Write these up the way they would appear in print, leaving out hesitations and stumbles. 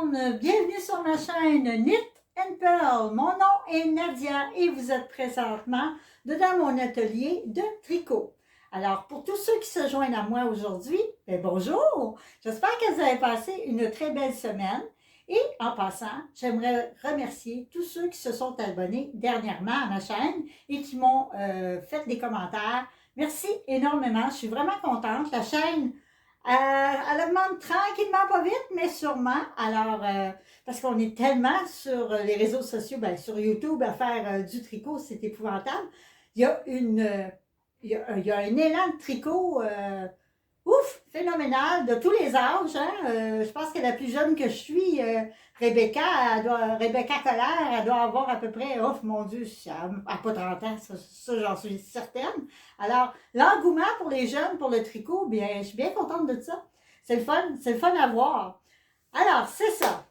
monde, bienvenue sur ma chaîne Knit and Pearl. Mon nom est Nadia et vous êtes présentement dans mon atelier de tricot. Alors pour tous ceux qui se joignent à moi aujourd'hui, bonjour! J'espère que vous avez passé une très belle semaine et en passant, j'aimerais remercier tous ceux qui se sont abonnés dernièrement à ma chaîne et qui m'ont fait des commentaires. Merci énormément, je suis vraiment contente. La chaîne elle augmente tranquillement, pas vite, mais sûrement. Alors, parce qu'on est tellement sur les réseaux sociaux, sur YouTube, à faire du tricot, c'est épouvantable. Il y a il y a un élan de tricot, ouf, phénoménal, de tous les âges. Hein? Je pense que la plus jeune que je suis, Rebecca, Rebecca Collère, elle doit avoir à peu près, oh mon Dieu, elle n'a pas 30 ans, ça j'en suis certaine. Alors, l'engouement pour les jeunes, pour le tricot, bien, je suis bien contente de ça. C'est le fun à voir. Alors, c'est ça.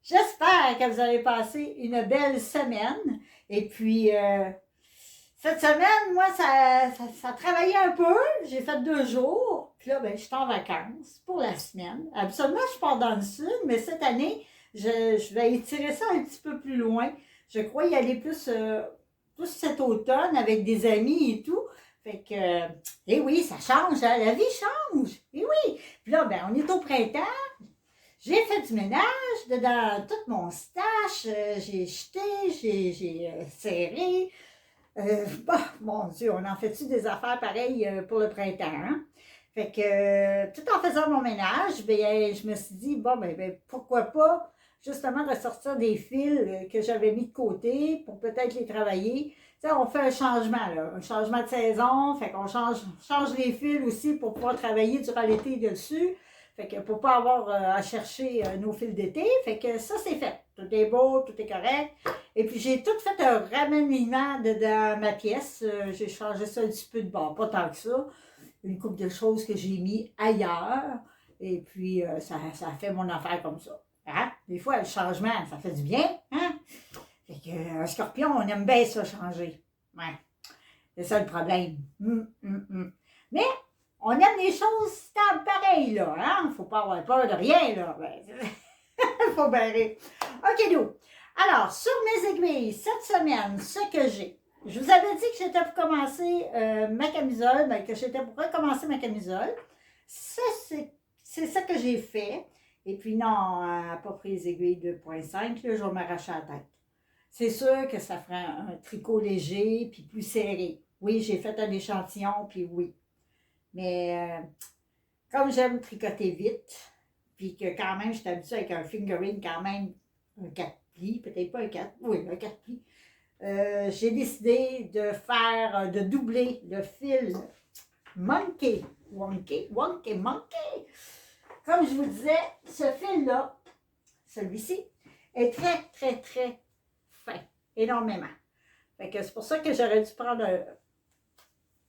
J'espère que vous avez passé une belle semaine. Et puis, cette semaine, moi, ça travaillait un peu. J'ai fait 2 jours. Puis là, je suis en vacances pour la semaine. Absolument, je pars dans le sud, mais cette année, je vais étirer ça un petit peu plus loin. Je crois y aller plus cet automne avec des amis et tout. Fait que, eh oui, ça change, hein? La vie change. Eh oui. Puis là, on est au printemps. J'ai fait du ménage dans tout mon stash. J'ai jeté, j'ai serré. Mon Dieu, on en fait-tu des affaires pareilles pour le printemps, hein? Fait que, tout en faisant mon ménage, je me suis dit, pourquoi pas, justement, ressortir des fils que j'avais mis de côté pour peut-être les travailler. Tu sais, on fait un changement, là, un changement de saison, fait qu'on change les fils aussi pour pouvoir travailler durant l'été dessus. Fait que pour pas avoir à chercher nos fils d'été, fait que ça, c'est fait. Tout est beau, tout est correct. Et puis, j'ai tout fait un remaniement dans ma pièce. J'ai changé ça un petit peu de bord, pas tant que ça. Une couple de choses que j'ai mis ailleurs. Et puis, ça a fait mon affaire comme ça. Hein? Des fois, le changement, ça fait du bien. Hein? Fait que, un scorpion, on aime bien ça changer. Ouais. C'est ça le problème. Mais, on aime les choses stables pareilles, là. Hein? Faut pas avoir peur de rien, là. Faut barrer. OK, nous. Alors, sur mes aiguilles, cette semaine, ce que j'ai, je vous avais dit que j'étais pour commencer ma camisole, que j'étais pour recommencer ma camisole. Ça, c'est ça que j'ai fait. Et puis non, pas pris les aiguilles 2.5, là, je vais m'arracher la tête. C'est sûr que ça ferait un tricot léger puis plus serré. Oui, j'ai fait un échantillon, puis oui. Mais comme j'aime tricoter vite, puis que quand même, je suis habituée avec un fingering quand même, un 4 plis, peut-être pas un 4, oui, un 4 plis. J'ai décidé de doubler le fil Monkey. Comme je vous disais, ce fil-là, celui-ci, est très, très, très fin, énormément. Fait que c'est pour ça que j'aurais dû prendre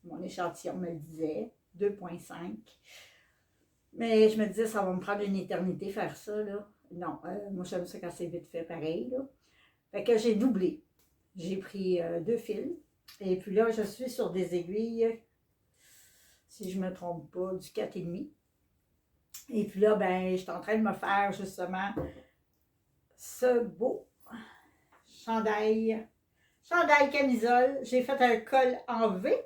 mon échantillon me le disait, 2.5. Mais je me disais, ça va me prendre une éternité faire ça, là. Non, moi j'aime ça quand c'est vite fait pareil, là. Fait que j'ai doublé. J'ai pris 2 fils. Et puis là, je suis sur des aiguilles, si je ne me trompe pas, du 4,5. Et puis là, je suis en train de me faire justement ce beau chandail camisole. J'ai fait un col en V.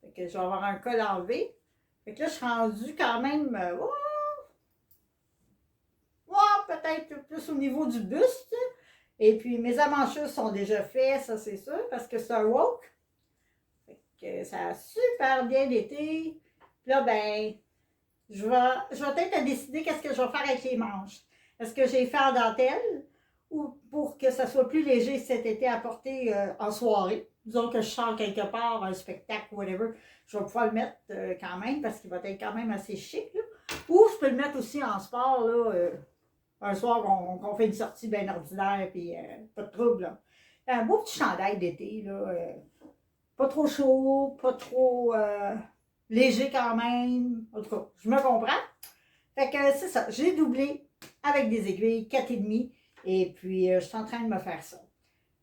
Fait que je vais avoir un col en V. Fait que là, je suis rendue quand même, peut-être plus au niveau du buste. Et puis, mes amanchures sont déjà faites, ça c'est sûr, parce que c'est un woke. Fait que ça a super bien été. Puis là, je vais peut-être décider qu'est-ce que je vais faire avec les manches. Est-ce que j'ai fait en dentelle ou pour que ça soit plus léger cet été à porter en soirée. Disons que je sors quelque part, un spectacle, whatever, je vais pouvoir le mettre quand même parce qu'il va être quand même assez chic. Là. Ou je peux le mettre aussi en sport, là, un soir qu'on fait une sortie bien ordinaire, puis pas de trouble. Là. Un beau petit chandail d'été, là, pas trop chaud, pas trop léger quand même. En tout cas, je me comprends. Fait que c'est ça, j'ai doublé avec des aiguilles 4,5 et puis je suis en train de me faire ça.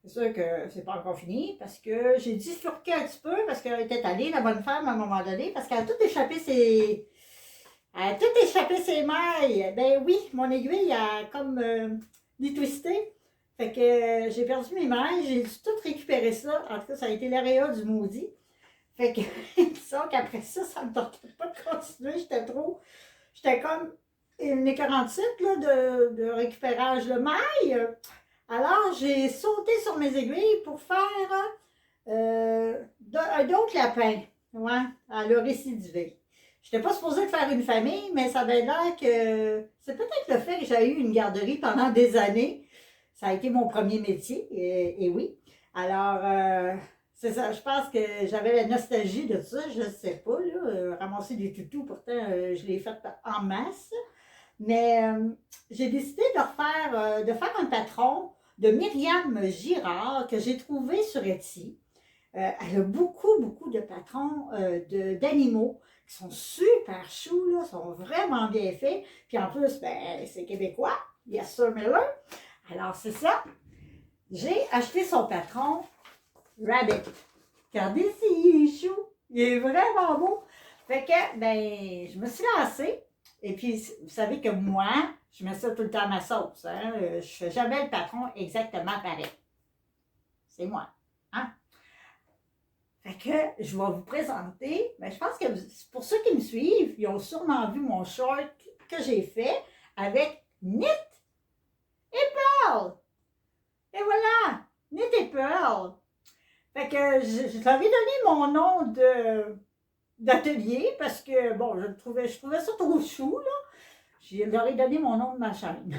C'est sûr que c'est pas encore fini parce que j'ai bifurqué un petit peu parce qu'elle était allée, la bonne femme, à un moment donné, parce qu'elle a tout échappé Elle a tout échappé ses mailles. Ben oui, mon aiguille a comme détwisté. Fait que j'ai perdu mes mailles, j'ai dû tout récupérer ça. En tout cas, ça a été l'aréa du maudit. Fait que, disons qu'après ça, ça me tentait pas de continuer. J'étais comme une écœurantite là, de récupérage de mailles. Alors, j'ai sauté sur mes aiguilles pour faire d'autres lapins. Ouais, elle a récidivé. Je n'étais pas supposée de faire une famille, mais ça avait l'air que c'est peut-être le fait que j'ai eu une garderie pendant des années. Ça a été mon premier métier, et oui. Alors, c'est ça, je pense que j'avais la nostalgie de ça, je ne sais pas, là, ramasser des toutous, pourtant, je l'ai fait en masse. Mais j'ai décidé de faire un patron de Myriam Girard que j'ai trouvé sur Etsy. Elle a beaucoup de patrons d'animaux qui sont super choux, là, sont vraiment bien faits. Puis en plus, ben, c'est québécois, Yes Sir Miller. Alors c'est ça. J'ai acheté son patron Rabbit. Regardez s'il est chou. Il est vraiment beau. Fait que, ben, je me suis lancée. Et puis, vous savez que moi, je mets ça tout le temps à ma sauce. Hein? Je fais jamais le patron exactement pareil. C'est moi. Hein? Fait que je vais vous présenter. Ben, je pense que pour ceux qui me suivent, ils ont sûrement vu mon short que j'ai fait avec Knit et Pearl. Et voilà, Knit et Pearl. Fait que je leur ai donné mon nom d'atelier parce que, bon, je trouvais ça trop chou, là. Je leur ai donné mon nom de ma chaîne.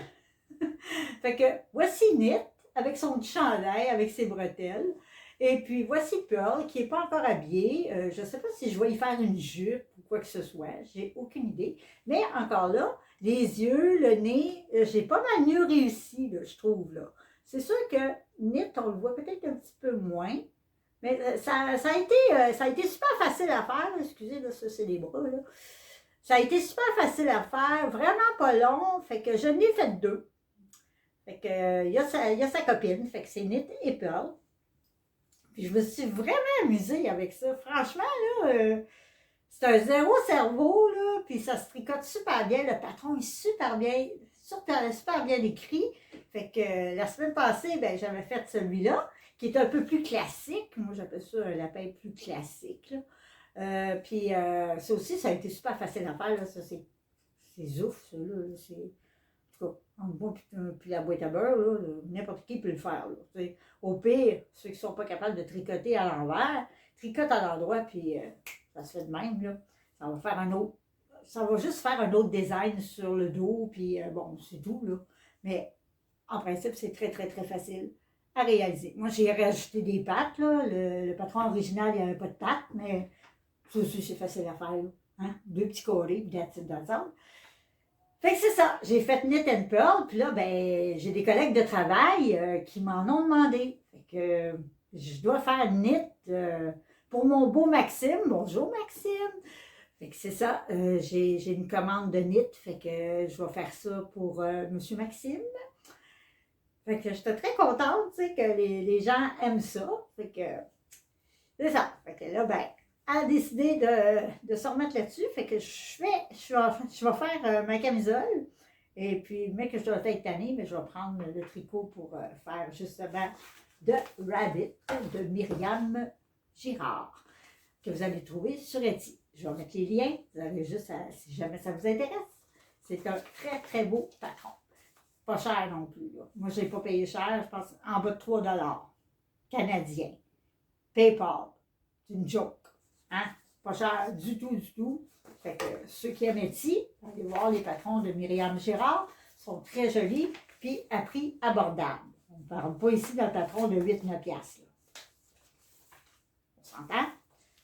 Fait que voici Knit avec son petit chandail, avec ses bretelles. Et puis voici Pearl qui n'est pas encore habillée. Je ne sais pas si je vais y faire une jupe ou quoi que ce soit. J'ai aucune idée. Mais encore là, les yeux, le nez, j'ai pas mal mieux réussi, là, je trouve. Là. C'est sûr que Knit, on le voit peut-être un petit peu moins. Mais ça a été super facile à faire. Excusez, là, ça c'est les bras. Là. Ça a été super facile à faire, vraiment pas long. Fait que je n'ai fait deux. Fait que, il y a sa copine, fait que c'est Knit et Pearl. Puis je me suis vraiment amusée avec ça. Franchement, là, c'est un zéro cerveau, là, puis ça se tricote super bien. Le patron est super bien écrit. Fait que la semaine passée, ben, j'avais fait celui-là, qui est un peu plus classique. Moi, j'appelle ça un lapin plus classique. Puis ça aussi, ça a été super facile à faire. Là. Ça, c'est ouf, ça. Là. En tout cas, entre moi puis la boîte à beurre, n'importe qui peut le faire. Là, au pire, ceux qui ne sont pas capables de tricoter à l'envers, tricotent à l'endroit, puis ça se fait de même. Là. Ça va faire un autre. Ça va juste faire un autre design sur le dos, puis bon, c'est tout. Là. Mais en principe, c'est très facile à réaliser. Moi, j'ai rajouté des pattes. Là. Le patron original, il n'y avait pas de pattes, mais ça aussi, c'est facile à faire. Hein? Deux petits carrés, puis that's it, that's all. Fait que c'est ça, j'ai fait Knit and Pearl, puis là, ben, j'ai des collègues de travail qui m'en ont demandé. Fait que je dois faire Knit pour mon beau Maxime. Bonjour Maxime! Fait que c'est ça, j'ai une commande de Knit, fait que je vais faire ça pour Monsieur Maxime. Fait que j'étais très contente, tu sais, que les gens aiment ça. Fait que c'est ça. Fait que là, ben, a décidé de se remettre là-dessus. Fait que je vais faire ma camisole. Et puis, mais que je dois être tannée, mais je vais prendre le tricot pour faire justement de Rabbit de Myriam Girard, que vous allez trouver sur Etsy. Je vais mettre les liens. Vous avez juste si jamais ça vous intéresse. C'est un très beau patron. Pas cher non plus. Là. Moi, je n'ai pas payé cher. Je pense en bas de 3$ canadiens. PayPal. C'est une joke. Hein? Pas cher du tout. Fait que ceux qui aiment Etsy, allez voir les patrons de Myriam Girard, sont très jolis, puis à prix abordable. On ne parle pas ici d'un patron de 8-9$. On s'entend?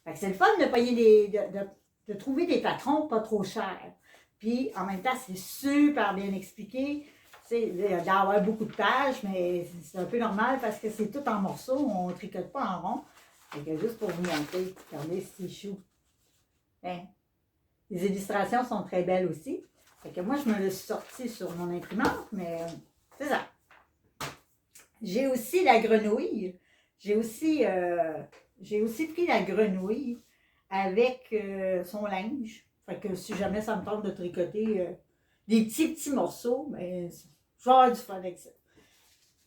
Fait que c'est le fun de trouver des patrons pas trop chers. Puis en même temps, c'est super bien expliqué. Il doit y avoir beaucoup de pages, mais c'est un peu normal parce que c'est tout en morceaux, on ne tricote pas en rond. Fait que juste pour vous montrer, regardez, c'est chou. Hein? Les illustrations sont très belles aussi. Fait que moi, je me le suis sorti sur mon imprimante, mais c'est ça. J'ai aussi la grenouille. J'ai aussi pris la grenouille avec son linge. Fait que si jamais ça me tente de tricoter des petits morceaux, mais je vais avoir du fun avec ça.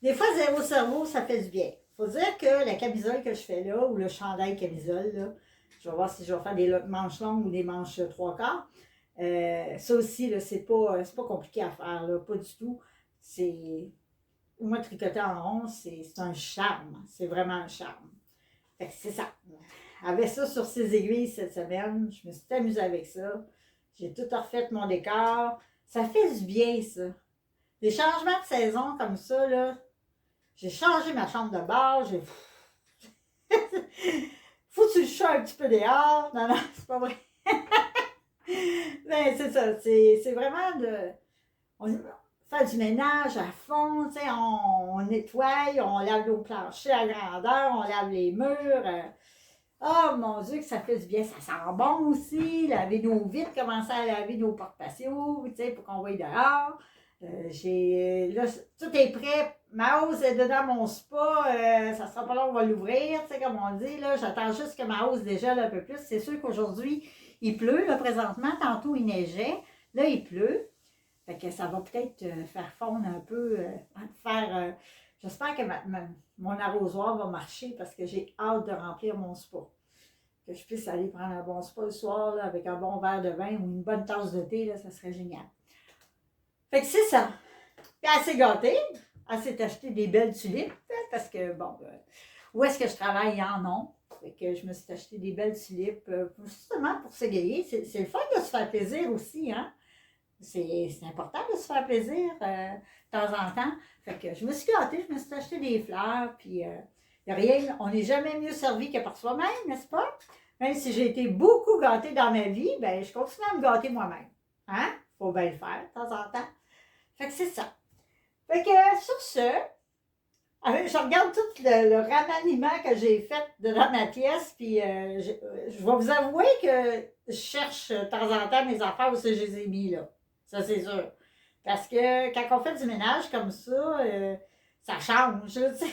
Des fois, zéro cerveau, ça fait du bien. Faut dire que la camisole que je fais là, ou le chandail camisole, là, je vais voir si je vais faire des manches longues ou des manches trois quarts. Ça aussi, là, c'est pas compliqué à faire, là, pas du tout. C'est. Moi, tricoter en rond, c'est un charme. C'est vraiment un charme. Fait que c'est ça. Avec ça sur ses aiguilles cette semaine, je me suis amusée avec ça. J'ai tout refait mon décor. Ça fait du bien, ça. Des changements de saison comme ça, là. J'ai changé ma chambre de base. J'ai foutu le chat un petit peu dehors. Non, non, c'est pas vrai. Mais c'est ça. C'est vraiment de. On fait du ménage à fond, tu sais, on nettoie, on lave nos planchers à grandeur, on lave les murs. Oh mon Dieu, que ça fait du bien. Ça sent bon aussi. Laver nos vitres, commencer à laver nos porte-patios, tu sais, pour qu'on voie dehors. Là, tout est prêt. Ma hausse est dedans mon spa. Ça sera pas long, on va l'ouvrir, tu sais, comme on dit. Là, j'attends juste que ma hausse dégèle un peu plus. C'est sûr qu'aujourd'hui, il pleut, là, présentement. Tantôt, il neigeait. Là, il pleut. Fait que ça va peut-être faire fondre un peu, j'espère que mon arrosoir va marcher parce que j'ai hâte de remplir mon spa. Que je puisse aller prendre un bon spa le soir là, avec un bon verre de vin ou une bonne tasse de thé, là, ça serait génial. Fait que c'est ça. Puis elle s'est gâtée. Elle s'est acheté des belles tulipes parce que, bon, où est-ce que je travaille, ils en ont. Fait que je me suis acheté des belles tulipes justement pour s'égayer. C'est le fun de se faire plaisir aussi, hein? C'est important de se faire plaisir de temps en temps. Fait que je me suis gâtée, je me suis acheté des fleurs, puis rien, on n'est jamais mieux servi que par soi-même, n'est-ce pas? Même si j'ai été beaucoup gâtée dans ma vie, ben je continue à me gâter moi-même. Hein? Faut bien le faire de temps en temps. Fait que c'est ça. Fait que sur ce, je regarde tout le remaniement que j'ai fait dans ma pièce, puis je vais vous avouer que je cherche de temps en temps mes affaires où je les ai mis là. Ça, c'est sûr. Parce que quand on fait du ménage comme ça, ça change. Tu sais.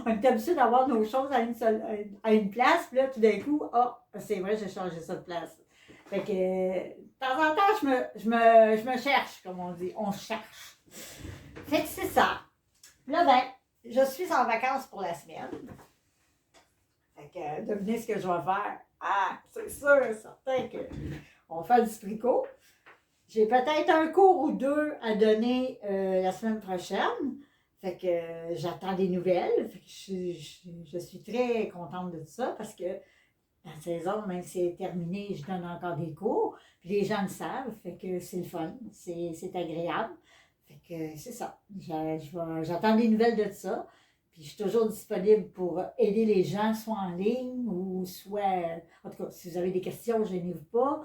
On est habitué d'avoir nos choses à une place, puis là, tout d'un coup, ah, c'est vrai, j'ai changé ça de place. Fait que, de temps en temps, je me cherche, comme on dit. On cherche. Fait que c'est ça. Là, ben, je suis en vacances pour la semaine. Fait que, devinez ce que je vais faire. Ah, c'est sûr, certain qu'on fait du tricot. J'ai peut-être un cours ou deux à donner la semaine prochaine. Fait que j'attends des nouvelles. Fait que je suis très contente de ça parce que la saison, même si elle est terminée, je donne encore des cours. Puis les gens le savent. Fait que c'est le fun. C'est agréable. Fait que c'est ça. J'attends des nouvelles de ça. Puis je suis toujours disponible pour aider les gens, soit en ligne ou soit. En tout cas, si vous avez des questions, gênez-vous pas.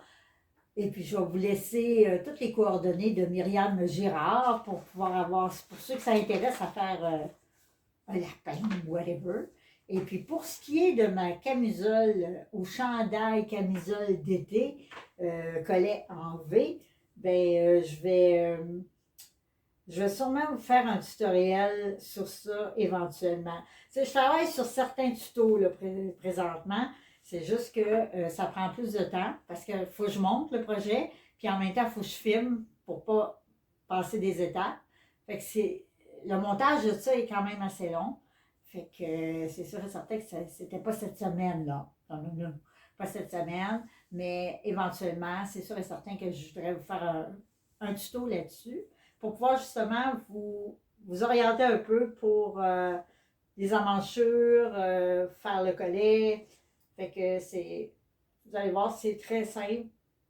Et puis, je vais vous laisser toutes les coordonnées de Myriam Girard pour pouvoir avoir, pour ceux que ça intéresse à faire un lapin ou whatever. Et puis, pour ce qui est de ma camisole au chandail camisole d'été, collet en V, ben, je vais sûrement vous faire un tutoriel sur ça éventuellement. Tu sais, je travaille sur certains tutos là, présentement. C'est juste que ça prend plus de temps parce qu'il faut que je monte le projet, puis en même temps, il faut que je filme pour ne pas passer des étapes. Fait que le montage de ça est quand même assez long. Fait que c'est sûr et certain que c'était pas cette semaine-là. Non, non, non, pas cette semaine, mais éventuellement, c'est sûr et certain que je voudrais vous faire un tuto là-dessus pour pouvoir justement vous orienter un peu pour les emmanchures, faire le collet. Fait que vous allez voir, c'est très simple,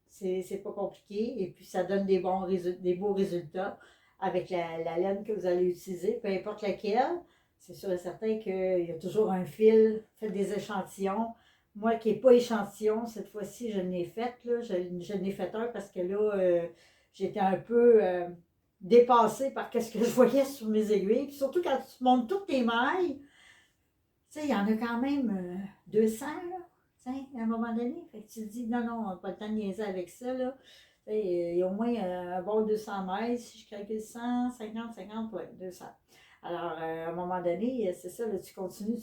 c'est pas compliqué, et puis ça donne des beaux résultats avec la laine que vous allez utiliser, peu importe laquelle. C'est sûr et certain qu'il y a toujours un fil, faites des échantillons. Moi qui n'ai pas échantillon, cette fois-ci, je l'ai fait, là, je l'ai fait un parce que là, j'étais un peu dépassée par ce que je voyais sur mes aiguilles. Puis surtout quand tu montes toutes tes mailles, tu sais, il y en a quand même 200, là, à un moment donné. Fait que tu te dis, non, non, on n'a pas le temps de niaiser avec ça, là. Il y a au moins un bon 200 mètres, si je calcule 100, 50, ouais, 200. Alors, à un moment donné, c'est ça, là, tu continues,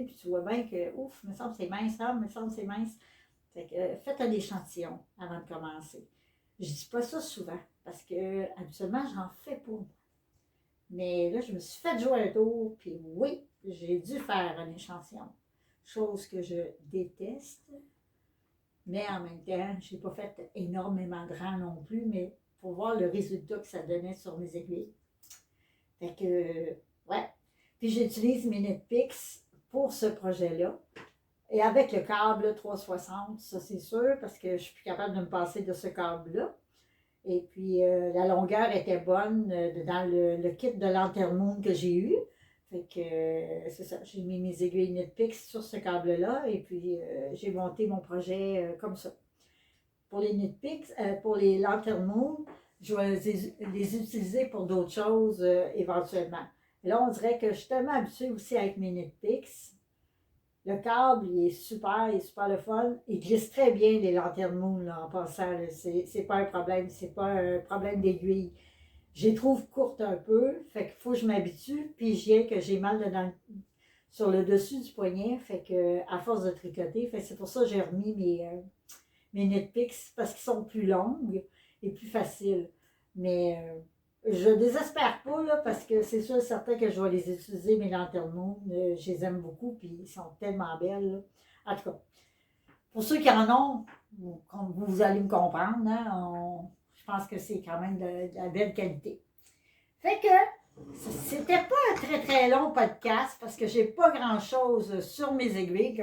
puis tu vois bien que, ouf, il me semble que c'est mince, il me semble que c'est mince. Fait que, faites un échantillon avant de commencer. Je dis pas ça souvent, parce que habituellement, j'en fais pas. Mais là, je me suis fait jouer un tour, puis oui, j'ai dû faire un échantillon. Chose que je déteste, mais en même temps, je n'ai pas fait énormément de rang non plus, mais pour voir le résultat que ça donnait sur mes aiguilles. Fait que, ouais. Puis j'utilise mes NetPix pour ce projet-là. Et avec le câble 360, ça c'est sûr, parce que je suis plus capable de me passer de ce câble-là. Et puis la longueur était bonne dans le kit de Lantermoon que j'ai eu. Fait que c'est ça, j'ai mis mes aiguilles NetPix sur ce câble-là et puis j'ai monté mon projet comme ça. Pour les NetPix, pour les Lantermoon, je vais les utiliser pour d'autres choses éventuellement. Et là, on dirait que je suis tellement habituée aussi avec mes NetPix. Le câble, il est super le fun. Il glisse très bien les Lantermoon là, en passant. C'est pas un problème, c'est pas un problème d'aiguille. Je les trouve courtes un peu, fait qu'il faut que je m'habitue, puis je viens que j'ai mal sur le dessus du poignet, fait que à force de tricoter, fait que c'est pour ça que j'ai remis mes NetPix, parce qu'ils sont plus longues et plus faciles. Mais je désespère pas, là, parce que c'est sûr et certain que je vais les utiliser, mes Lantermoon. Je les aime beaucoup, puis ils sont tellement belles, là. En tout cas, pour ceux qui en ont, vous allez me comprendre, hein, je pense que c'est quand même de la belle qualité. Fait que, c'était pas un très très long podcast, parce que j'ai pas grand-chose sur mes aiguilles,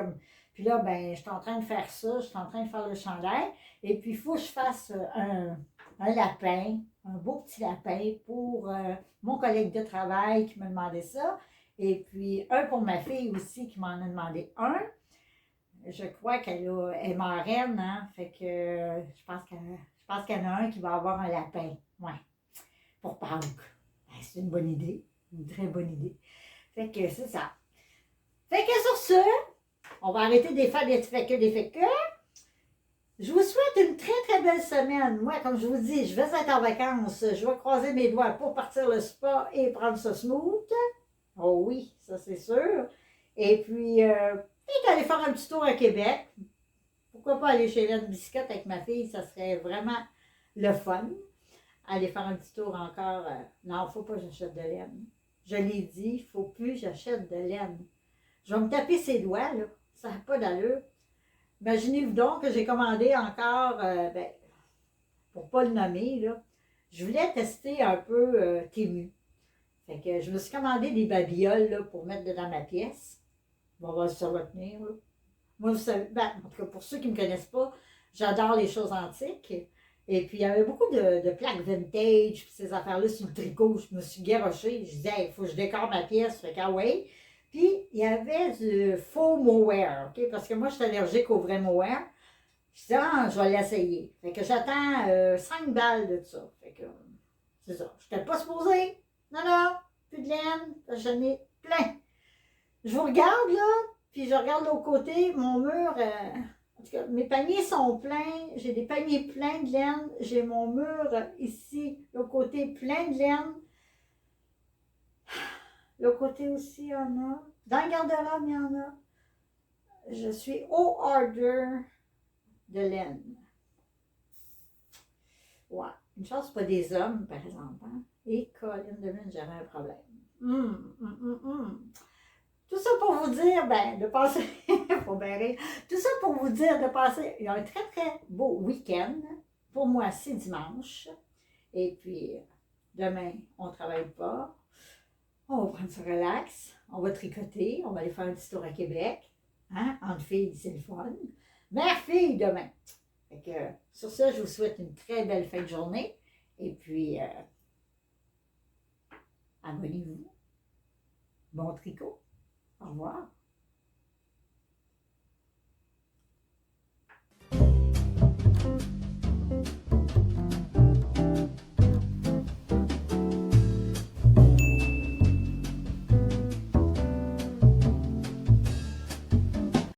puis là, ben, je suis en train de faire ça, je suis en train de faire le chandail, et puis il faut que je fasse un lapin, un beau petit lapin pour mon collègue de travail qui m'a demandé ça, et puis un pour ma fille aussi qui m'en a demandé un. Je crois qu'elle est marraine, hein, fait que je pense qu'il y en a un qui va avoir un lapin, ouais, pour Pâques. C'est une bonne idée, une très bonne idée. Fait que c'est ça. Fait que sur ce, on va arrêter des faire des fait que. Je vous souhaite une très très belle semaine. Moi, comme je vous dis, je vais être en vacances. Je vais croiser mes doigts pour partir le spa et prendre ça smooth. Oh oui, ça c'est sûr. Et puis, peut-être aller faire un petit tour à Québec. Pourquoi pas aller chez Hélène Biscotte avec ma fille, ça serait vraiment le fun. Aller faire un petit tour encore. Non, il ne faut pas que j'achète de laine. Je l'ai dit, il ne faut plus que j'achète de laine. Je vais me taper ses doigts, là. Ça n'a pas d'allure. Imaginez-vous donc que j'ai commandé encore, pour ne pas le nommer, là, je voulais tester un peu Temu. Fait que je me suis commandé des babioles là, pour mettre dedans ma pièce. On va voir si ça va tenir. Là. Moi, vous savez, en tout cas, pour ceux qui ne me connaissent pas, j'adore les choses antiques. Et puis, il y avait beaucoup de plaques vintage, puis ces affaires-là sur le tricot. Je me suis garochée. Je disais, il faut que je décore ma pièce. Fait que, ah ouais. Puis, il y avait du faux mohair, OK? Parce que moi, je suis allergique au vrai mohair. Je disais, je vais l'essayer. Fait que j'attends 5 balles de ça. Fait que, c'est ça. Je n'étais pas supposée. Non, non, plus de laine. J'en ai plein. Je vous regarde, là, puis je regarde de l'autre côté, mon mur. En tout cas, mes paniers sont pleins. J'ai des paniers pleins de laine. J'ai mon mur ici, de l'autre côté, plein de laine. L'autre côté aussi, il y en a. Dans le garde-robe, il y en a. Je suis au order de laine. Ouais. Une chance, pas des hommes, par exemple. Hein? Et Colin Devine, j'avais un problème. Tout ça pour vous dire, de passer. Faut bien rire. Tout ça pour vous dire de passer. Il y a un très, très beau week-end. Pour moi, c'est dimanche. Et puis, demain, on ne travaille pas. On va prendre ça relax, on va tricoter, on va aller faire un petit tour à Québec. Hein? Entre filles, c'est le fun. Mère-fille demain. Fait que, sur ça, je vous souhaite une très belle fin de journée. Et puis, abonnez-vous. Bon tricot. Au revoir.